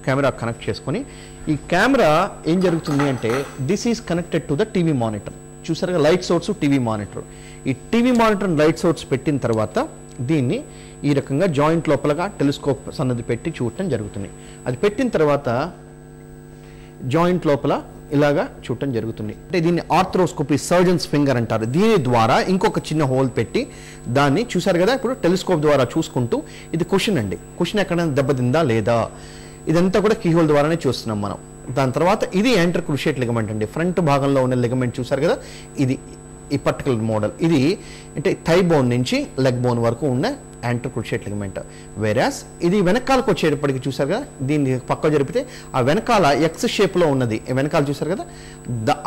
Camera connect చేసుకొని ఈ camera ఏం జరుగుతుంది అంటే this is connected to the TV monitor. చూసారుగా లైట్ సోర్స్ టీవీ మానిటర్. ఈ టీవీ మానిటర్ లైట్ సోర్స్ పెట్టిన తర్వాత దీన్ని ఈ రకంగా జాయింట్ లోపలగా టెలిస్కోప్ అన్నది పెట్టి చూడటం జరుగుతుంది. అది పెట్టిన తర్వాత జాయింట్ లోపల ఇలాగా చూడటం జరుగుతుంది. అంటే దీన్ని ఆర్థ్రోస్కోపీ, సర్జన్స్ ఫింగర్ అంటారు. దీని ద్వారా ఇంకొక చిన్న హోల్ పెట్టి దాన్ని చూసారు కదా ఇప్పుడు టెలిస్కోప్ ద్వారా చూసుకుంటూ ఇది క్వశ్చన్ అండి, క్వశ్చన్ ఎక్కడైనా దెబ్బతిందా లేదా ఇదంతా కూడా కీ హోల్ ద్వారానే చూస్తున్నాం మనం. దాని తర్వాత ఇది యాంటర్ క్రూషియేట్ లిగమెంట్ అండి. ఫ్రంట్ భాగంలో ఉన్న లిగమెంట్ చూసారు కదా, ఇది ఈ పర్టికులర్ మోడల్. ఇది అంటే థై బోన్ నుంచి లెగ్ బోన్ వరకు ఉన్న యాంటర్ క్రూషియేట్ లిగమెంట్. వేరాస్ ఇది వెనకాలకు వచ్చేటప్పటికి చూసారు కదా, దీన్ని పక్క జరిపితే ఆ వెనకాల ఎక్స్ షేప్లో ఉన్నది వెనకాల చూసారు కదా,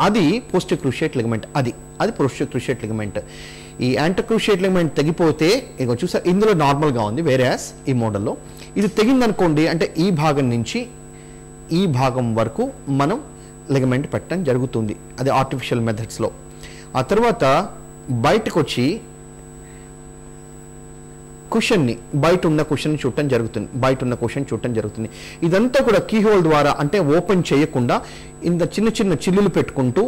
అది పోస్టర్ క్రూషియేట్ లిగమెంట్. అది పోస్టర్ క్రూషియేట్ లిగమెంట్. ఈ యాంటర్ క్రూషియేట్ లిగమెంట్ తెగిపోతే ఇక చూసారు ఇందులో నార్మల్గా ఉంది. వేరాస్ ఈ మోడల్లో ఇది తెగిందనుకోండి అంటే ఈ భాగం నుంచి ఈ భాగం వరకు మనం లిగమెంట్ పెట్టడం జరుగుతుంది. అది ఆర్టిఫిషియల్ మెథడ్స్లో. ఆ తర్వాత బయటకు వచ్చి కుషన్ని బయట ఉన్న కుషన్ చూడటం జరుగుతుంది. ఇదంతా కూడా కీహోల్ ద్వారా అంటే ఓపెన్ చేయకుండా ఇంత చిన్న చిన్న చిల్లులు పెట్టుకుంటూ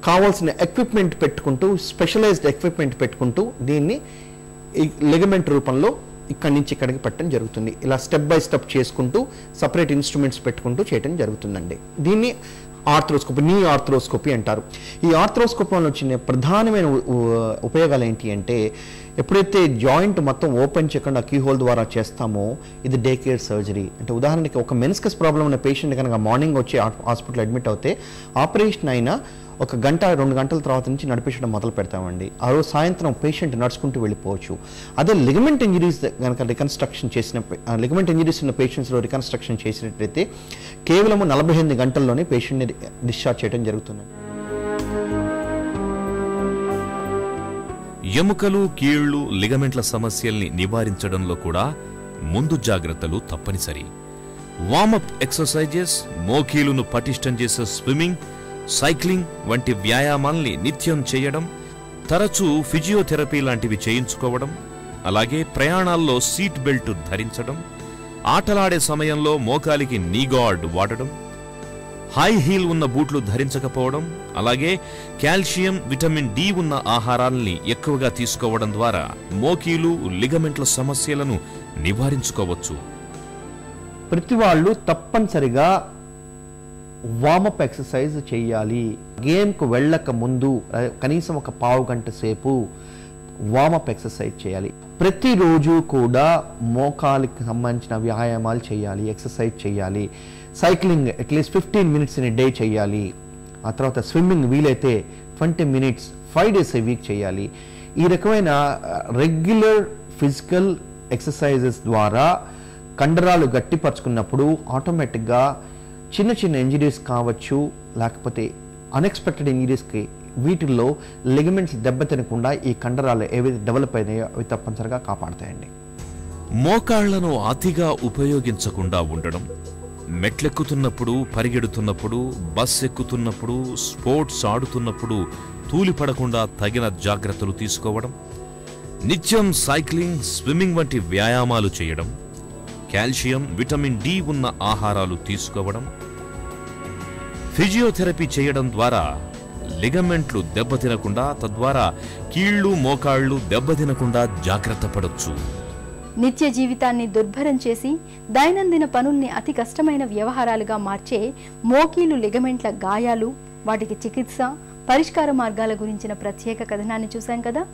కావాల్సిన ఎక్విప్మెంట్ పెట్టుకుంటూ స్పెషలైజ్డ్ ఎక్విప్మెంట్ పెట్టుకుంటూ దీన్ని ఈ లిగమెంట్ రూపంలో ఇక్కడి నుంచి ఇక్కడికి పెట్టడం జరుగుతుంది. ఇలా స్టెప్ బై స్టెప్ చేసుకుంటూ సపరేట్ ఇన్స్ట్రుమెంట్స్ పెట్టుకుంటూ చేయడం జరుగుతుందండి. దీన్ని ఆర్థ్రోస్కోపీ, నీ ఆర్థ్రోస్కోపీ అంటారు. ఈ ఆర్థ్రోస్కోపీలో వచ్చిన ప్రధానమైన ఉపయోగాలు ఏంటి అంటే ఎప్పుడైతే జాయింట్ మొత్తం ఓపెన్ చేయకుండా కీహోల్ ద్వారా చేస్తామో ఇది డే కేర్ సర్జరీ. అంటే ఉదాహరణకి ఒక మెనిస్కస్ ప్రాబ్లం ఉన్న పేషెంట్ కనుక మార్నింగ్ వచ్చి హాస్పిటల్ అడ్మిట్ అవుతే ఆపరేషన్ అయినా 1 గంట 2 గంటల తర్వాత నుంచి నడిపించడం మొదలు పెడతామండి. ఆ రోజు సాయంత్రం పేషెంట్ నడుచుకుంటూ వెళ్ళిపోవచ్చు. అదే లిగమెంట్ ఇంజరీస్ కనుక రికన్స్ట్రక్షన్ చేసిన లిగమెంట్ ఇంజరీస్ ఉన్న పేషెంట్స్లో రికన్స్ట్రక్షన్ చేసినట్లయితే కేవలం 48 గంటల్లోనే పేషెంట్ని డిశ్చార్జ్ చేయడం జరుగుతుంది. ఎముకలు, కీళ్లు, లిగమెంట్ల సమస్యల్ని నివారించడంలో కూడా ముందు జాగ్రత్తలు తప్పనిసరి. వార్మప్ ఎక్సర్సైజెస్, మోకీలును పటిష్టం చేసే స్విమ్మింగ్, సైక్లింగ్ వంటి వ్యాయామాల్ని నిత్యం చేయడం, తరచూ ఫిజియోథెరపీ లాంటివి చేయించుకోవడం, అలాగే ప్రయాణాల్లో సీట్ బెల్ట్ ధరించడం, ఆటలాడే సమయంలో మోకాలికి నీ గార్డ్ వాడడం, హై హీల్ ఉన్న బూట్లు ధరించకపోవడం, అలాగే కాల్షియం, విటమిన్ డి ఉన్న ఆహారాల్ని ఎక్కువగా తీసుకోవడం ద్వారా మోకీలు, లిగమెంట్ల సమస్యలను నివారించుకోవచ్చు. ప్రతి వాళ్ళు తప్పనిసరిగా వార్మప్ ఎక్సర్సైజ్ చేయాలి. గేమ్కు వెళ్ళక ముందు కనీసం 1 పావు గంట సేపు వార్మప్ ఎక్సర్సైజ్ చేయాలి. ప్రతిరోజు కూడా మోకాలికి సంబంధించిన వ్యాయామాలు చేయాలి, ఎక్సర్సైజ్ చేయాలి. Cycling at least 15 minutes in day చేయాలి. ఆ తర్వాత స్విమ్మింగ్ వీలైతే 20 minutes 5 days a week చేయాలి. ఈ రకమైన రెగ్యులర్ ఫిజికల్ ఎక్సర్సైజెస్ ద్వారా కండరాలు గట్టిపరుచుకున్నప్పుడు ఆటోమేటిక్గా చిన్న చిన్న ఇంజరీస్ కావచ్చు, లేకపోతే అన్ఎక్స్పెక్టెడ్ ఇంజరీస్కి వీటిల్లో లిగమెంట్స్ దెబ్బతినకుండా ఈ కండరాలు ఏవైతే డెవలప్ అయినాయో అవి తప్పనిసరిగా కాపాడతాయండి. మోకాళ్లను అతిగా ఉపయోగించకుండా ఉండడం, మెట్లెక్కుతున్నప్పుడు, పరిగెడుతున్నప్పుడు, బస్ ఎక్కుతున్నప్పుడు, స్పోర్ట్స్ ఆడుతున్నప్పుడు తూలిపడకుండా తగిన జాగ్రత్తలు తీసుకోవడం, నిత్యం సైక్లింగ్, స్విమ్మింగ్ వంటి వ్యాయామాలు చేయడం, కాల్షియం, విటమిన్ డి ఉన్న ఆహారాలు తీసుకోవడం, ఫిజియోథెరపీ చేయడం ద్వారా లిగమెంట్లు దెబ్బతినకుండా, తద్వారా కీళ్లు, మోకాళ్లు దెబ్బతినకుండా జాగ్రత్త పడొచ్చు. నిత్య జీవితాన్ని దుర్భరం చేసి దైనందిన పనుల్ని అతి కష్టమైన వ్యవహారాలుగా మార్చే మోకీలు, లిగమెంట్ల గాయాలు, వాటికి చికిత్స, పరిష్కార మార్గాల గురించిన ప్రత్యేక కథనాన్ని చూశాం కదా.